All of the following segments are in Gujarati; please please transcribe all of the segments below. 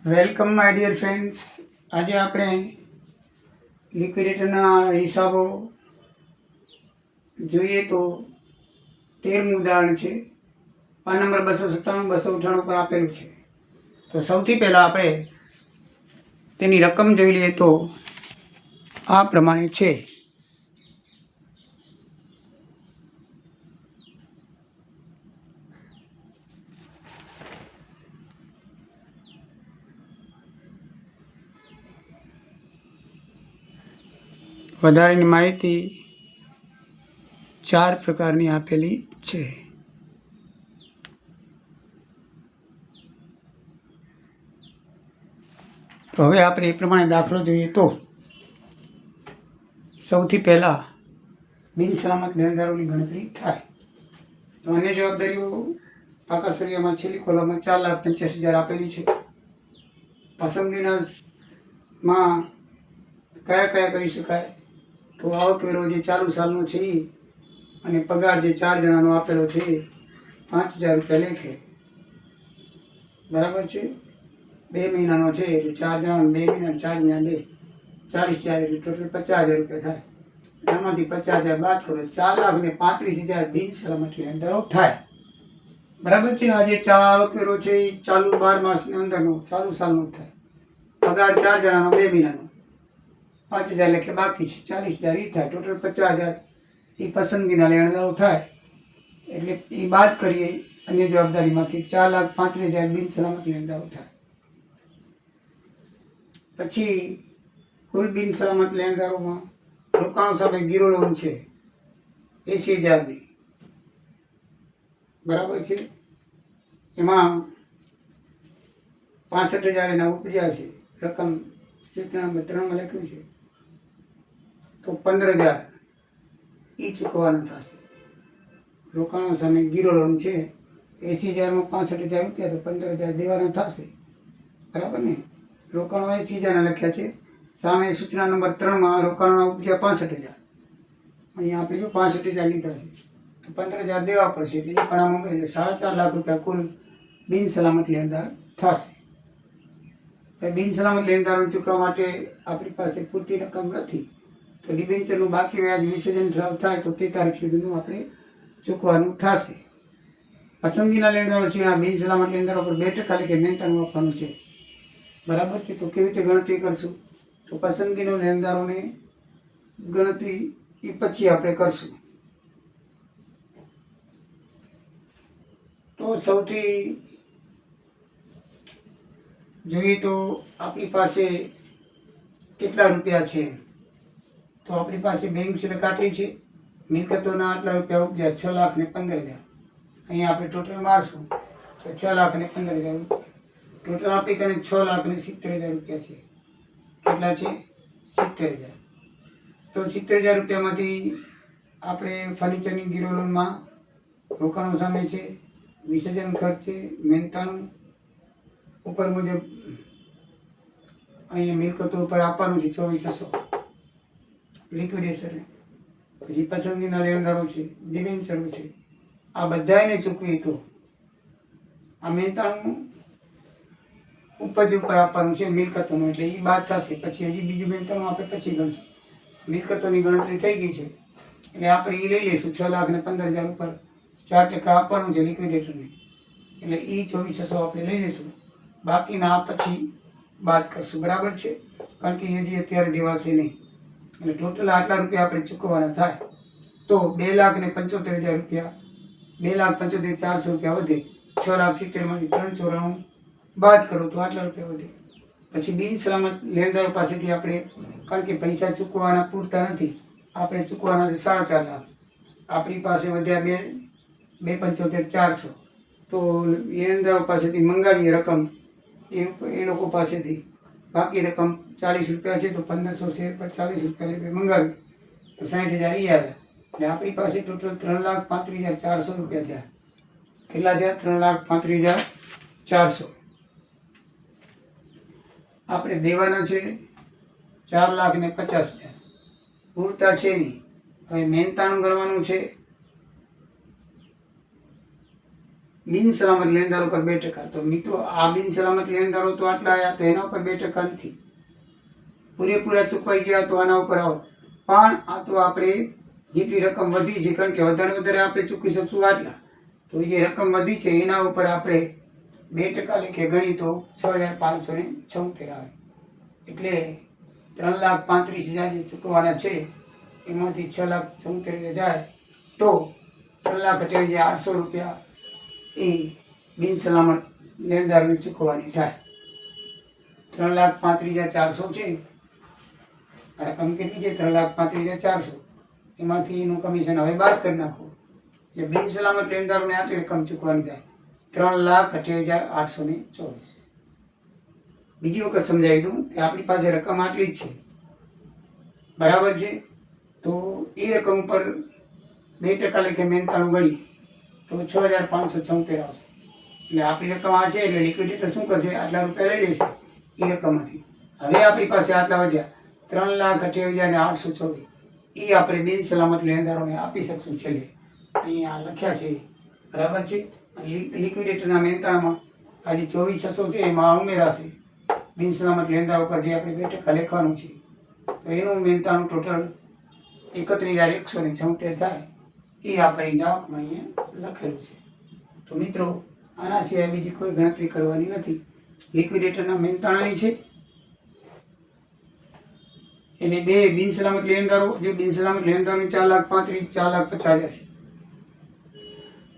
Welcome my dear friends. આજે આપણે લિક્વિડેટરના હિસાબો જોઈએ તો 13મું ઉદાહરણ છે. પાન નંબર 297 298 પર આપેલું છે. તો સૌથી પહેલાં આપણે તેની રકમ જોઈ લઈએ તો આ પ્રમાણે છે. વધારેની માહિતી 4 પ્રકારની આપેલી છે. તો હવે આપણે એ પ્રમાણે દાખલો જોઈએ તો સૌથી પહેલાં બિનસલામત લેણદારોની ગણતરી થાય. તો અન્ય જવાબદારીઓ પાકા સળિયામાં છેલ્લી કોલમમાં 4,85,000 આપેલી છે. પસંદગીનામાં કયા કયા કહી શકાય તો આવકવેરો જે ચાલુ સાલનો છે એ અને પગાર જે 4 જણાનો આપેલો છે એ 5,000 રૂપિયા લેખે બરાબર છે. 2 મહિનાનો છે એટલે 4 જણાનો 2 મહિના 4 મહિના 2 40,000 એટલે ટોટલ 50,000 રૂપિયા થાય. આમાંથી 50,000 બાદ કરો 4,35,000 બિન સલામત લેણદારો થાય. બરાબર છે. આ જે આવકવેરો છે એ ચાલુ 12 માસની અંદરનો ચાલુ સાલનો થાય. પગાર 4 જણાનો 2 મહિનાનો 5,000 લેખે બાકી છે 40,000 એ થાય. ટોટલ 50,000 એ પસંદગીના લેણદારો થાય. એટલે એ બાદ કરીએ અન્ય જવાબદારીમાંથી 4,35,000 બિન સલામત લેણદારો થાય. પછી કુલ બિન સલામત લેણદારોમાં રોકાણો સામે ગીરો લોન છે 80,000ની બરાબર છે. એમાં 65,000 એના ઉપજ્યા છે. રકમ સૂચના નંબર 3માં લખ્યું છે. તો 15,000 એ ચૂકવવાના થશે. રોકાણો સામે ગીરો લોન છે 80,000માં 65,000 રૂપિયા તો 15,000 દેવાના થશે. બરાબર ને. રોકાણો 80,000 લખ્યા છે. સામે સૂચના નંબર 3માં રોકાણોના ઉપજ્યા 65,000. અહીંયા આપણે જો 65,000 લીધા છે તો 15,000 દેવા પડશે એટલે એ પણ આમાં એટલે 4.5 લાખ રૂપિયા કુલ બિન સલામત લેણદાર થશે. બિન સલામત લેણદારોને ચૂકવવા માટે આપણી પાસે પૂરતી રકમ નથી તો ડિબેન્ચરનું બાકી વ્યાજ વિસર્જન થાય તો તે તારીખ સુધીનું આપણે ચૂકવાનું થશે. પસંદગીના લેણદારો છે આ બિન સલામત લેણદારો પર 2% લેખે મહેનતાણું આપવાનું છે. બરાબર છે. તો કેવી રીતે ગણતરી કરશું તો પસંદગીના લેણદારોને ગણતરી એ પછી આપણે કરશું. તો સૌથી જોઈએ તો આપણી પાસે કેટલા રૂપિયા છે તો આપણી પાસે બેંક સિલક આટલી છે. મિલકતોના આટલા રૂપિયા ઉપજ્યા 6,15,000. અહીંયા આપણે ટોટલ મારશું તો 6,15,000 રૂપિયા. ટોટલ આપણી કને 6,70,000 રૂપિયા છે. કેટલા છે 70,000. તો 70,000 રૂપિયામાંથી આપણે ફર્નિચરની ગીરો લોનમાં રોકાણો સામે છે, વિસર્જન ખર્ચ છે, મહેનતાણું ઉપર મુજબ અહીંયા મિલકતો ઉપર આપવાનું છે 24,600 લિક્વિડેશન. પછી પસંદગીના લેણદારો છે, ડિબેન્ચરો છે, આ બધાને ચૂકવી તો આ મહેનતાણું ઉપજ ઉપર આપવાનું છે મિલકતોનું એટલે એ બાદ થશે. પછી હજી બીજું મહેનતાણું આપણે પછી ગણશું. મિલકતોની ગણતરી થઈ ગઈ છે એટલે આપણે એ લઈ લઈશું 6,15,000 ઉપર 4% આપવાનું છે લિક્વિડેટરને એટલે એ 24,600 આપણે લઈ લઈશું. બાકીના પછી બાદ કરશું. બરાબર છે. કારણ કે હજી અત્યારે દેવાશે નહીં એટલે ટોટલ આટલા રૂપિયા આપણે ચૂકવવાના થાય. તો 2,75,000 રૂપિયા 2,75,400 રૂપિયા વધે. 6,70,000માંથી 394 બાદ કરો તો આટલા રૂપિયા વધે. પછી બિન સલામત લેણદારો પાસેથી આપણે કારણ કે પૈસા ચૂકવવાના પૂરતા નથી આપણે ચૂકવાના છે 4.5 લાખ. આપણી પાસે વધ્યા 2,75,400. તો લેણદારો પાસેથી મંગાવીએ રકમ એ લોકો પાસેથી બાકી રકમ 40 રૂપિયા છે તો 1,500 શેર પર 40 રૂપિયા લઈ મંગાવી તો 60,000 એ આવ્યા. એટલે આપણી પાસે ટોટલ 3,35,400 રૂપિયા થયા. કેટલા થયા 3,35,400. આપણે દેવાના છે 4,50,000 પૂરતા છે નહીં. હવે મહેનતાણું ગણવાનું છે બિન સલામત લેણદારો પર 2%. તો મિત્રો આ બિન સલામત લેણદારો તો આટલા આવ્યા, તો એના ઉપર 2% નથી. પૂરેપૂરા ચૂકવાઈ ગયા તો આના ઉપર આવો. પણ આ તો આપણે જેટલી રકમ વધી છે, કારણ કે વધારે આપણે ચૂકવી શકશું આટલા, તો જે રકમ વધી છે એના ઉપર આપણે 2% લેખે ગણી તો 6,576 આવે. એટલે 3,35,000 જે ચૂકવવાના છે એમાંથી 6,76,000 જાય તો 3,28,800 રૂપિયા એ બિન સલામત લેણદારોને ચૂકવવાની થાય. 3,35,400 છે. આ રકમ કેટલી છે? 3,35,400. એમાંથી એનું કમિશન હવે બાદ કરી નાખો એટલે બિન સલામત લેણદારોને આટલી રકમ ચૂકવવાની થાય 3,28,824. બીજી વખત સમજાવી દઉં કે આપણી પાસે રકમ આટલી જ છે, બરાબર છે. તો એ રકમ ઉપર 2% લેખે મહેનતાણું ગણીએ તો 6,576 આવશે. એટલે આપણી રકમ આ છે એટલે લિક્વિડેટર શું કરશે? આટલા રૂપિયા લઈ લેશે એ રકમમાંથી. હવે આપણી પાસે આટલા વધ્યા 3,28,824. એ આપણે બિન સલામત લેણદારોને આપી શકશું છેલ્લે. અહીંયા લખ્યા છે, બરાબર છે. લિક્વિડેટરના મહેનતાણામાં આ જે 24,600 છે એમાં ઉમેરાશે બિન સલામત લેણદારો પર જે આપણે 2% લેખવાનું છે. તો એનું મહેનતાણું ટોટલ 31,176 થાય. એ આપણી જાવકમાં અહીંયા લખેલું છે. તો મિત્રો આના સિવાય બીજી કોઈ ગણતરી કરવાની નથી. લિક્વિડેટરના મહેનતાણાની છે એને બે બિન સલામત લેણદારો, જો બિન સલામત લેણદારોની 4,35,000 4,50,000 છે,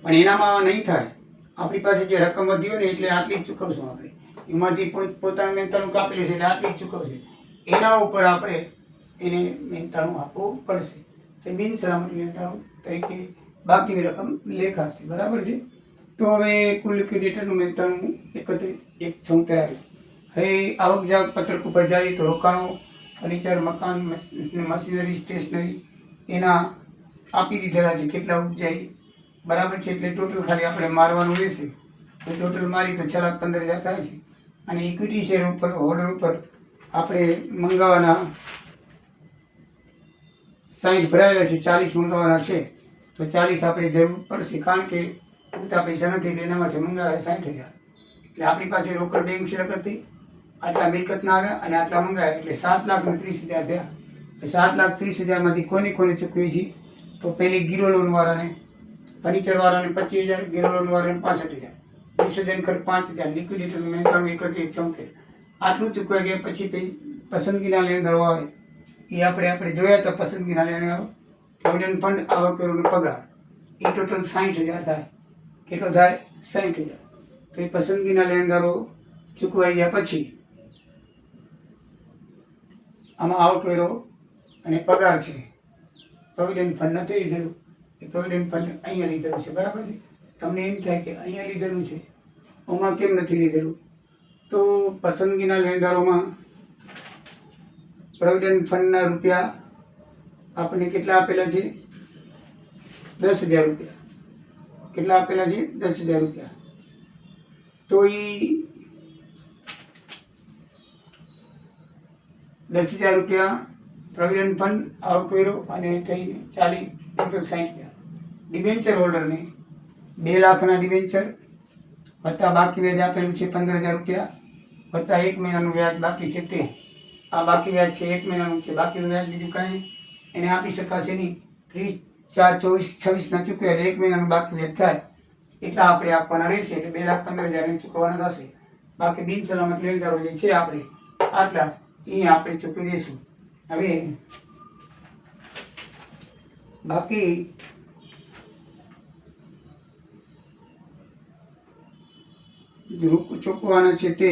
પણ એનામાં નહીં થાય. આપણી પાસે જે રકમ વધી હોય ને એટલે આટલી જ ચૂકવશું આપણે. એમાંથી પોતાનું મહેનતાણું કાપી લેશે એટલે આટલી જ ચૂકવશે. એના ઉપર આપણે એને મહેનતાણું આપવું પડશે. તો બિન સલામત લેણદારો તરીકે બાકીની રકમ લેખાશે, બરાબર છે. તો હવે કુલ લિક્વિડેટરનું મહેનતાણું 31,176 આવ્યું. હવે આવક જાવક પત્રક ઉપર જઈએ તો રોકાણો, ફર્નિચર, મકાન, મશીનરી, સ્ટેશનરી એના આપી દીધેલા છે કેટલા ઉપજાઈ, બરાબર છે. એટલે ટોટલ ખાલી આપણે મારવાનું રહેશે. તો ટોટલ મારી તો 6,15,000 થાય છે. અને ઇક્વિટી શેર ઉપર હોલ્ડર ઉપર આપણે મંગાવવાના 60 ભરાયેલા છે, 40 મંગાવવાના છે. તો 40 આપણે જરૂર પડશે, કારણ કે પૂરતા પૈસા નથી એટલે એનામાંથી મંગાવ્યા 60,000. એટલે આપણી પાસે રોકડ બેંક સિલક હતી, આટલા મિલકતના આવ્યા અને આટલા મંગાવ્યા એટલે 7,30,000 થયા. તો 7,30,000માંથી કોને ચૂકવીએ છીએ? તો પહેલી ગીરો લોનવાળાને, ફર્નિચરવાળાને 25,000, ગીરો લોનવાળાને 65,000, 20,000 ખર્ચ 5,000, લિક્વિડેટરનું મહેનતાણું 31,176. આટલું ચૂકવાઈ ગયા પછી પસંદગીના લેણદારો આવે એ આપણે જોયા હતા. પસંદગીના લેણદારો પ્રોવિડન્ટ ફંડ, આવકવેરો, પગાર એ ટોટલ 60,000 થાય. કેટલો થાય? 60,000. તો એ પસંદગીના લેણદારો ચૂકવાઈ ગયા પછી આમાં આવકવેરો અને પગાર છે. પ્રોવિડન્ટ ફંડ નથી લીધેલું, એ પ્રોવિડન્ટ ફંડ અહીંયા લીધેલું છે, બરાબર છે. તમને એમ થાય કે અહીંયા લીધેલું છે, આમાં કેમ નથી લીધેલું? તો પસંદગીના લેણદારોમાં પ્રોવિડન્ટ ફંડના રૂપિયા આપણને કેટલા આપેલા છે? 10,000 રૂપિયા. કેટલા આપેલા છે? 10,000 રૂપિયા. તો એ 10,000 રૂપિયા પ્રોવિડન્ટ ફંડ, આવકવેરો અને થઈને 40, ટોટલ 60,000. ડિબેન્ચર હોલ્ડરને 2 લાખના ડિબેન્ચર વત્તા બાકી વ્યાજ આપેલું છે 15,000 રૂપિયા વત્તા 1 મહિનાનું વ્યાજ બાકી છે તે. આ બાકી વ્યાજ છે 1 મહિનાનું છે. બાકીનું વ્યાજ બીજું કાંઈ એને આપી શકાશે નહીં. 30/4/24/26 ચૂકવ્યા એટલે 1 મહિનાનું બાકી વ્યાજ થાય એટલા આપણે આપવાના રહેશે. એટલે 2,15,000 ચૂકવવાના થશે. બાકી બિન સલામત લેણદારો જે છે આપણે આટલા અહીંયા આપણે ચૂકવી દઈશું. હવે બાકી ચૂકવાના છે તે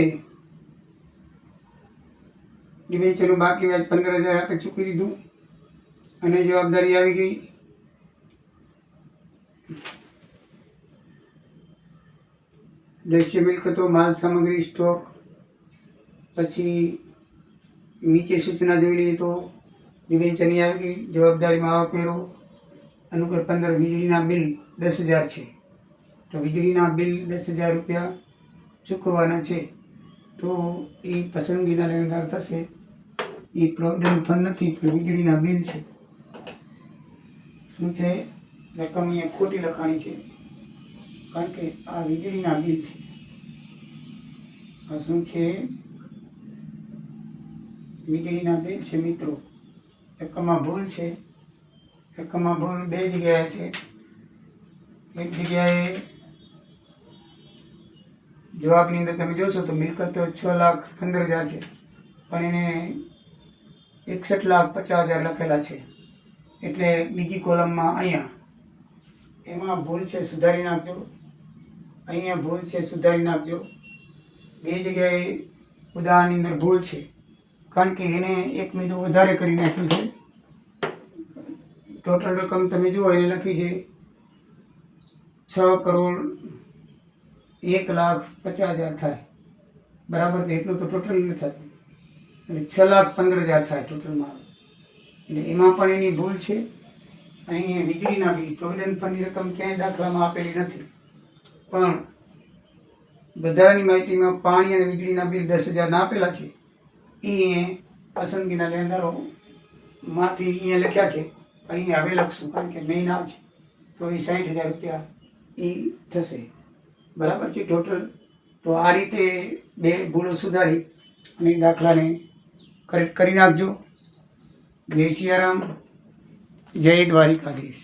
ડિબેન્ચરનું બાકી વ્યાજ 15,000 આપણે ચૂકવી દીધું અને જવાબદારી આવી ગઈ. દ્રશ્ય મિલકતો, માલ સામગ્રી, સ્ટોક, પછી નીચે સૂચના જોઈ લઈએ તો ડિબેન્ચરની આવી ગઈ. જવાબદારીમાં આવકવેરો, અનુકૂળ 15 વીજળીના બિલ 10,000 છે. તો વીજળીના બિલ 10,000 રૂપિયા ચૂકવવાના છે. તો એ પસંદગીના લેણદાર થશે. એ પ્રોવિડન્ટ ફંડ નથી પણ વીજળીના બિલ છે. શું છે? રકમ અહીંયા ખોટી લખાણી છે. કારણ કે આ વીજળીના બિલ છે. આ શું છે? વીજળીના બિલ છે મિત્રો. એકમાં ભૂલ છે, એકમાં ભૂલ બે જગ્યાએ છે. એક જગ્યાએ જવાબની અંદર તમે જોશો તો મિલકત તો 6,15,000 છે, પણ એને 61,50,000 લખેલા છે. એટલે બીજી કોલમમાં અહીંયા એમાં ભૂલ છે, સુધારી નાખજો. અહીંયા ભૂલ છે, સુધારી નાખજો. બે જગ્યાએ ઉદાહરણની અંદર ભૂલ છે, કારણ કે એને 1 મિનિટ વધારે કરી નાખ્યું છે. ટોટલ રકમ તમે જુઓ એને લખી છે 6,01,50,000 થાય, બરાબર? તો એટલું તો ટોટલ નથી થતું, એટલે 6,15,000 થાય ટોટલમાં. એટલે એમાં પણ એની ભૂલ છે. અહીં વીજળીના બિલ, પ્રોવિડન્ટ ફંડની રકમ ક્યાંય દાખલામાં આપેલી નથી, પણ વધારાની માહિતીમાં પાણી અને વીજળીના બિલ 10,000 આપેલા છે. એ પસંદગીના લેણદારોમાંથી અહીંયા લખ્યા છે, પણ એ હવે લખશું કારણ કે મહિના છે, તો એ 60,000 રૂપિયા એ થશે, બરાબર છે ટોટલ. તો આ રીતે બે ભૂલો સુધારી અને દાખલાને કરેક્ટ કરી નાખજો. જય સિયારામ, જય દ્વારિકાધીશ.